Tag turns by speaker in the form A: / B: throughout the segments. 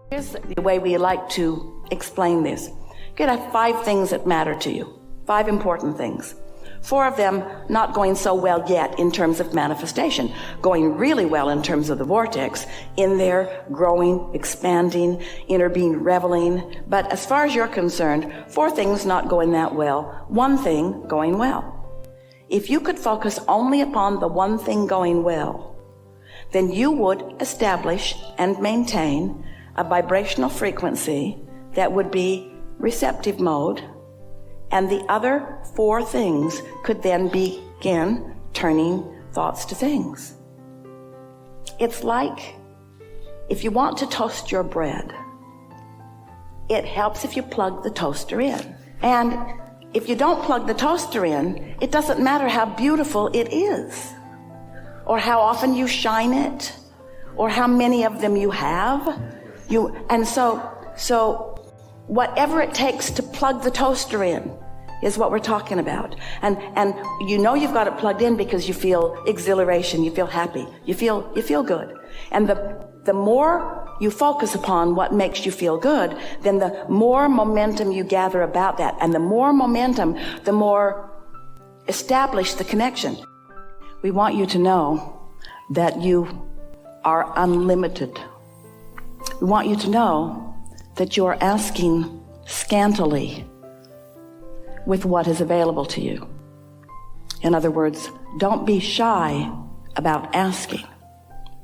A: Here's the way we like to explain this. You could have 5 things that matter to you, 5 important things. 4 of them not going so well yet in terms of manifestation, going really well in terms of the vortex, in there, growing, expanding, inner being, reveling. But as far as you're concerned, 4 things not going that well, 1 thing going well. If you could focus only upon the 1 thing going well, then you would establish and maintain a vibrational frequency that would be receptive mode, and the other 4 things could then begin turning thoughts to things. It's like if you want to toast your bread, it helps if you plug the toaster in. And if you don't plug the toaster in, it doesn't matter how beautiful it is, or how often you shine it, or how many of them you have. So whatever it takes to plug the toaster in is what we're talking about. And you know you've got it plugged in because you feel exhilaration, you feel happy, you feel good. And the more you focus upon what makes you feel good, then the more momentum you gather about that. And the more momentum, the more established the connection. We want you to know that you are unlimited. We want you to know that you are asking scantily with what is available to you. In other words, don't be shy about asking.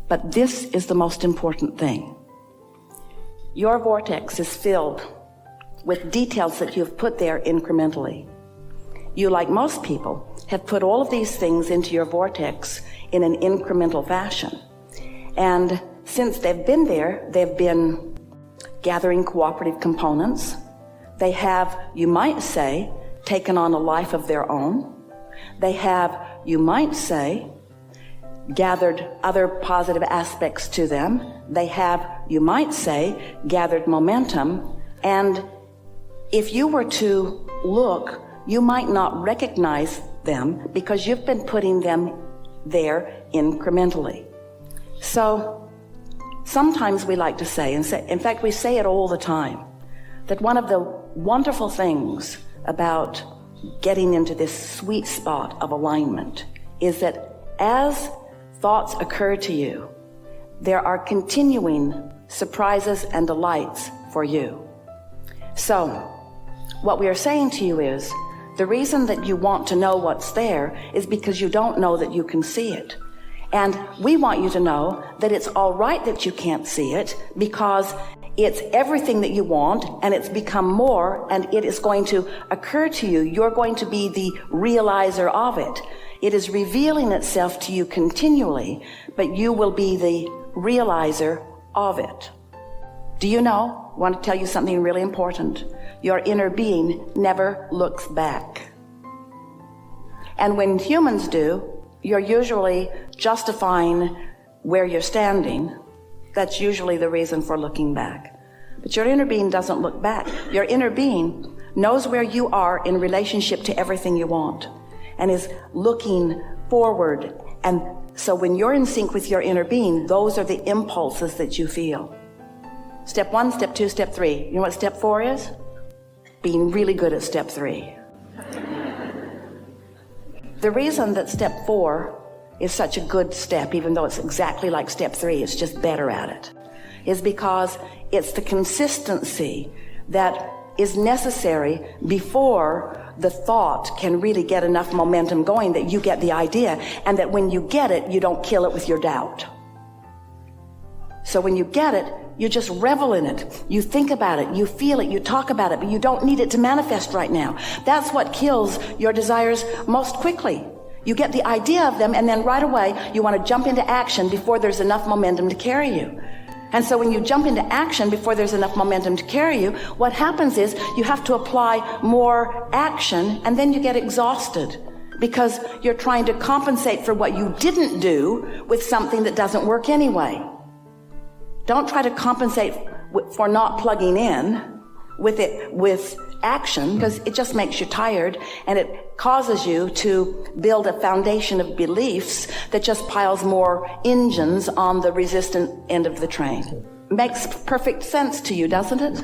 A: But this is the most important thing. Your vortex is filled with details that you've put there incrementally. You, like most people, have put all of these things into your vortex in an incremental fashion. And since they've been there, they've been gathering cooperative components. They have, you might say, taken on a life of their own. They have, you might say, gathered other positive aspects to them. They have, you might say, gathered momentum. And if you were to look, you might not recognize them because you've been putting them there incrementally. So sometimes we like to say, in fact, we say it all the time, that one of the wonderful things about getting into this sweet spot of alignment is that as thoughts occur to you, there are continuing surprises and delights for you. So what we are saying to you is, the reason that you want to know what's there is because you don't know that you can see it. And we want you to know that it's all right that you can't see it, because it's everything that you want, and it's become more, and it is going to occur to you. You're going to be the realizer of it. It is revealing itself to you continually, but you will be the realizer of it. Do you know? I want to tell you something really important. Your inner being never looks back. And when humans do, you're usually justifying where you're standing. That's usually the reason for looking back. But your inner being doesn't look back. Your inner being knows where you are in relationship to everything you want and is looking forward. And so when you're in sync with your inner being, those are the impulses that you feel. Step 1, step 2, step 3. You know what step 4 is? Being really good at step 3. The reason that step 4 is such a good step, even though it's exactly like step 3, it's just better at it, is because it's the consistency that is necessary before the thought can really get enough momentum going that you get the idea, and that when you get it, you don't kill it with your doubt. So when you get it, you just revel in it. You think about it, you feel it, you talk about it, but you don't need it to manifest right now. That's what kills your desires most quickly. You get the idea of them, and then right away you want to jump into action before there's enough momentum to carry you. And so when you jump into action before there's enough momentum to carry you, what happens is you have to apply more action, and then you get exhausted because you're trying to compensate for what you didn't do with something that doesn't work anyway. Don't try to compensate for not plugging in with action, because it just makes you tired, and it causes you to build a foundation of beliefs that just piles more engines on the resistant end of the train. makes perfect sense to you, doesn't it?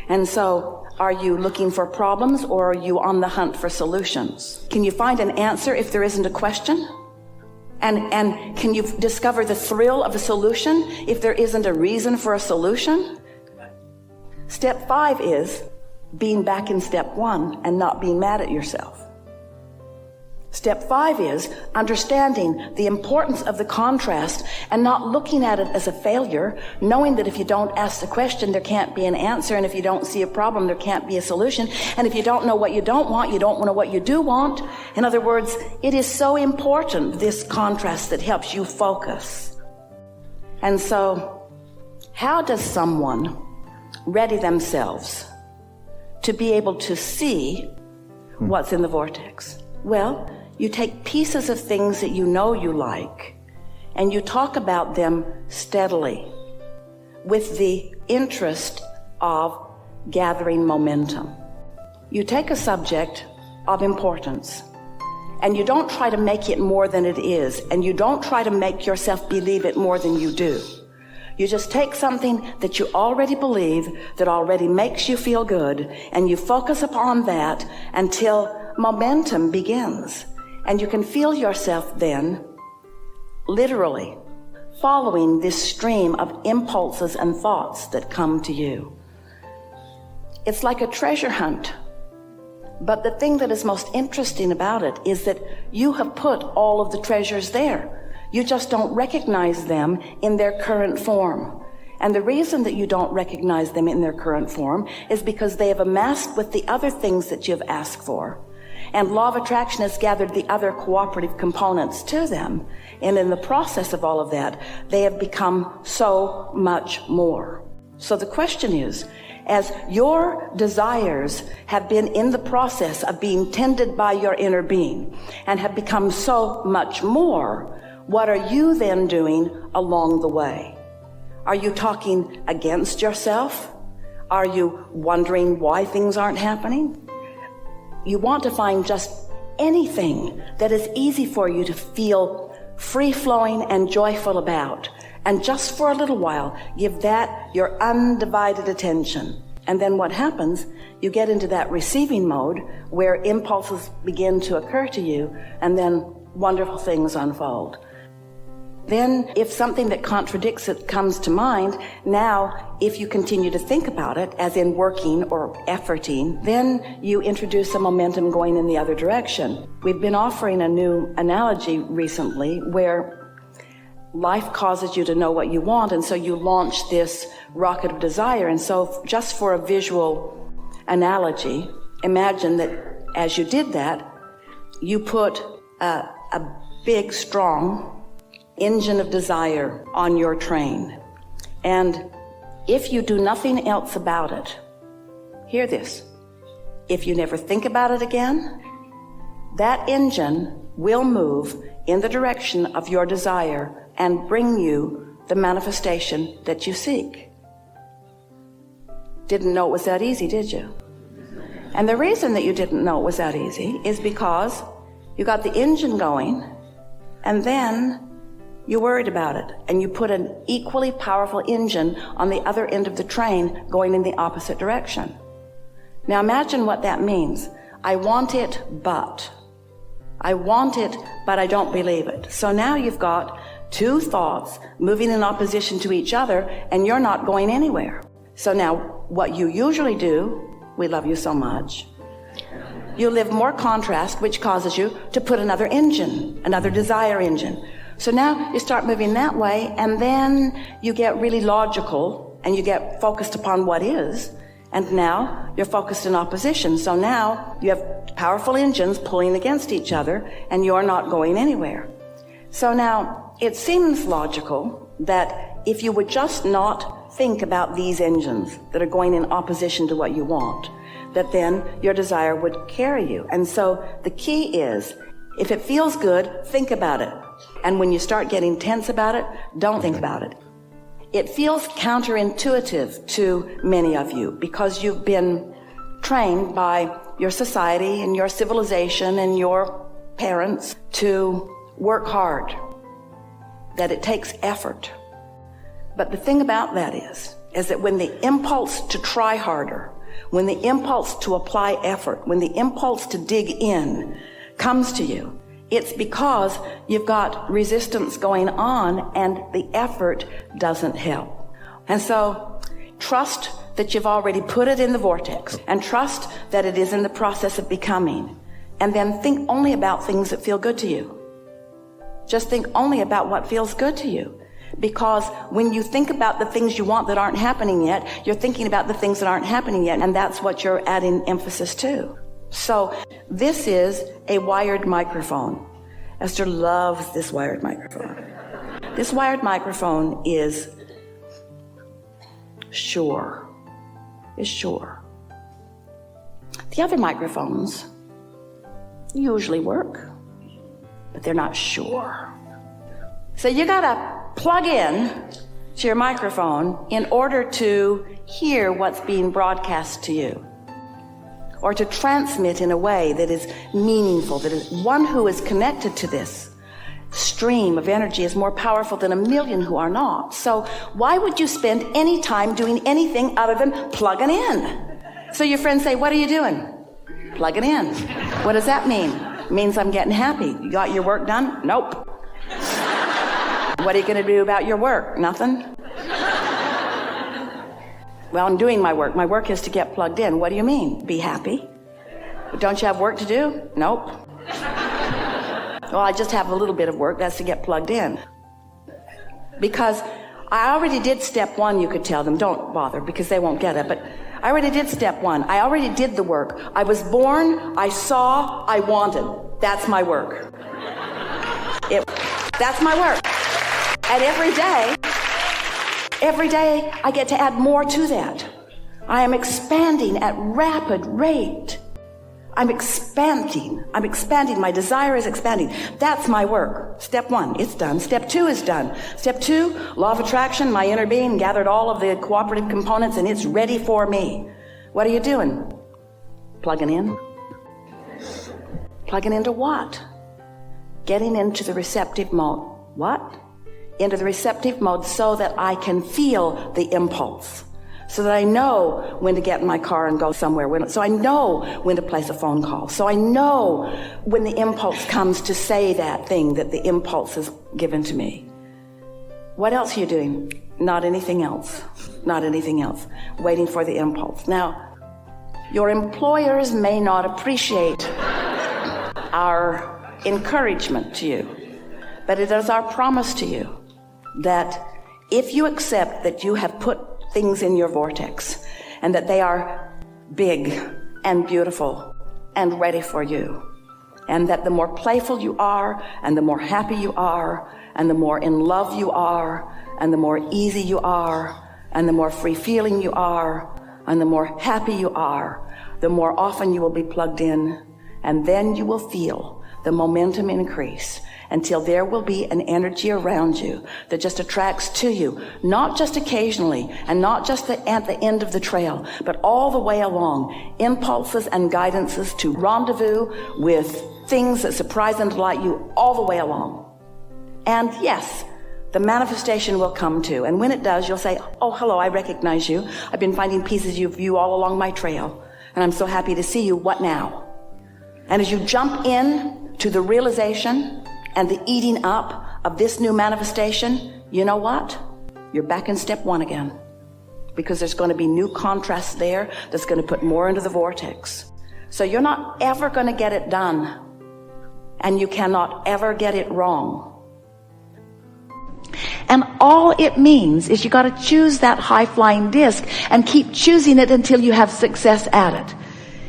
A: And so, are you looking for problems or are you on the hunt for solutions? Can you find an answer if there isn't a question? And can you discover the thrill of a solution if there isn't a reason for a solution? Step 5 is being back in step 1 and not being mad at yourself. Step 5 is understanding the importance of the contrast and not looking at it as a failure, knowing that if you don't ask the question, there can't be an answer, and if you don't see a problem, there can't be a solution, and if you don't know what you don't want, you don't know what you do want. In other words, it is so important, this contrast that helps you focus. And so, how does someone ready themselves to be able to see what's in the vortex? Well, you take pieces of things that you know you like, and you talk about them steadily with the interest of gathering momentum. You take a subject of importance, and you don't try to make it more than it is, and you don't try to make yourself believe it more than you do. You just take something that you already believe, that already makes you feel good, and you focus upon that until momentum begins. And you can feel yourself then literally following this stream of impulses and thoughts that come to you. It's like a treasure hunt. But the thing that is most interesting about it is that you have put all of the treasures there. You just don't recognize them in their current form. And the reason that you don't recognize them in their current form is because they have amassed with the other things that you've asked for. And law of attraction has gathered the other cooperative components to them. And in the process of all of that, they have become so much more. So the question is, as your desires have been in the process of being tended by your inner being and have become so much more, what are you then doing along the way? Are you talking against yourself? Are you wondering why things aren't happening? You want to find just anything that is easy for you to feel free-flowing and joyful about. And just for a little while, give that your undivided attention. And then what happens, you get into that receiving mode where impulses begin to occur to you, and then wonderful things unfold. Then, if something that contradicts it comes to mind, now, if you continue to think about it, as in working or efforting, then you introduce a momentum going in the other direction. We've been offering a new analogy recently where life causes you to know what you want, and so you launch this rocket of desire. And so, just for a visual analogy, imagine that as you did that, you put a big, strong engine of desire on your train. And if you do nothing else about it, hear this, if you never think about it again, that engine will move in the direction of your desire and bring you the manifestation that you seek. Didn't know it was that easy, did you? And the reason that you didn't know it was that easy is because you got the engine going, and then you worried about it, and you put an equally powerful engine on the other end of the train going in the opposite direction. Now imagine what that means. I want it, but I don't believe it. So now you've got two thoughts moving in opposition to each other, and you're not going anywhere. So now what you usually do, we love you so much, you live more contrast, which causes you to put another engine, another desire engine. So now you start moving that way, and then you get really logical and you get focused upon what is, and now you're focused in opposition. So now you have powerful engines pulling against each other, and you're not going anywhere. So now it seems logical that if you would just not think about these engines that are going in opposition to what you want, that then your desire would carry you. And so the key is, if it feels good, think about it. And when you start getting tense about it, don't think about it. It feels counterintuitive to many of you because you've been trained by your society and your civilization and your parents to work hard, that it takes effort. But the thing about that is that when the impulse to try harder, when the impulse to apply effort, when the impulse to dig in comes to you, it's because you've got resistance going on and the effort doesn't help. And so trust that you've already put it in the vortex, and trust that it is in the process of becoming. And then think only about things that feel good to you. Just think only about what feels good to you. Because when you think about the things you want that aren't happening yet, you're thinking about the things that aren't happening yet, and that's what you're adding emphasis to. So this is a wired microphone. Esther loves this wired microphone. This wired microphone is sure. The other microphones usually work, but they're not sure. So you gotta plug in to your microphone in order to hear what's being broadcast to you, or to transmit in a way that is meaningful, that is one who is connected to this stream of energy is more powerful than a million who are not. So why would you spend any time doing anything other than plugging in? So your friends say, what are you doing? Plugging in. What does that mean? It means I'm getting happy. You got your work done? Nope. What are you going to do about your work? Nothing. Well, I'm doing my work. My work is to get plugged in. What do you mean? Be happy. Don't you have work to do? Nope. Well, I just have a little bit of work. That's to get plugged in. Because I already did step one, you could tell them. Don't bother, because they won't get it. But I already did step one. I already did the work. I was born, I saw, I wanted. That's my work. That's my work. And every day I get to add more to that. I am expanding at rapid rate. I'm expanding. My desire is expanding. That's my work. Step one, it's done. Step two is done. Step two, law of attraction, my inner being gathered all of the cooperative components and it's ready for me. What are you doing? Plugging in. Plugging into what? Getting into the receptive mode. What? Into the receptive mode so that I can feel the impulse. So that I know when to get in my car and go somewhere. So I know when to place a phone call. So I know when the impulse comes to say that thing that the impulse has given to me. What else are you doing? Not anything else. Not anything else. Waiting for the impulse. Now, your employers may not appreciate our encouragement to you, but it is our promise to you that if you accept that you have put things in your vortex and that they are big and beautiful and ready for you, and that the more playful you are and the more happy you are and the more in love you are and the more easy you are and the more free feeling you are and the more happy you are, the more often you will be plugged in, and then you will feel the momentum increase until there will be an energy around you that just attracts to you, not just occasionally and not just at the end of the trail, but all the way along, impulses and guidances to rendezvous with things that surprise and delight you all the way along. And yes, the manifestation will come too. And when it does, you'll say, oh, hello, I recognize you. I've been finding pieces of you all along my trail, and I'm so happy to see you. What now? And as you jump in to the realization and the eating up of this new manifestation, you know what? You're back in step one again. Because there's going to be new contrast there that's going to put more into the vortex. So you're not ever going to get it done. And you cannot ever get it wrong. And all it means is you got to choose that high-flying disc and keep choosing it until you have success at it.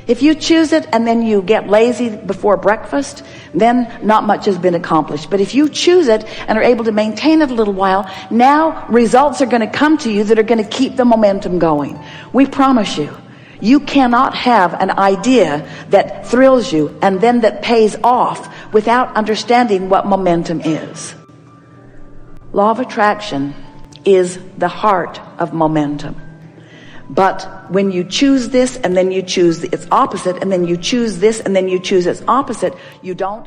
A: If you choose it and then you get lazy before breakfast, then not much has been accomplished. But if you choose it and are able to maintain it a little while, now results are going to come to you that are going to keep the momentum going. We promise you, you cannot have an idea that thrills you and then that pays off without understanding what momentum is. Law of attraction is the heart of momentum. But when you choose this and then you choose its opposite and then you choose this and then you choose its opposite, you don't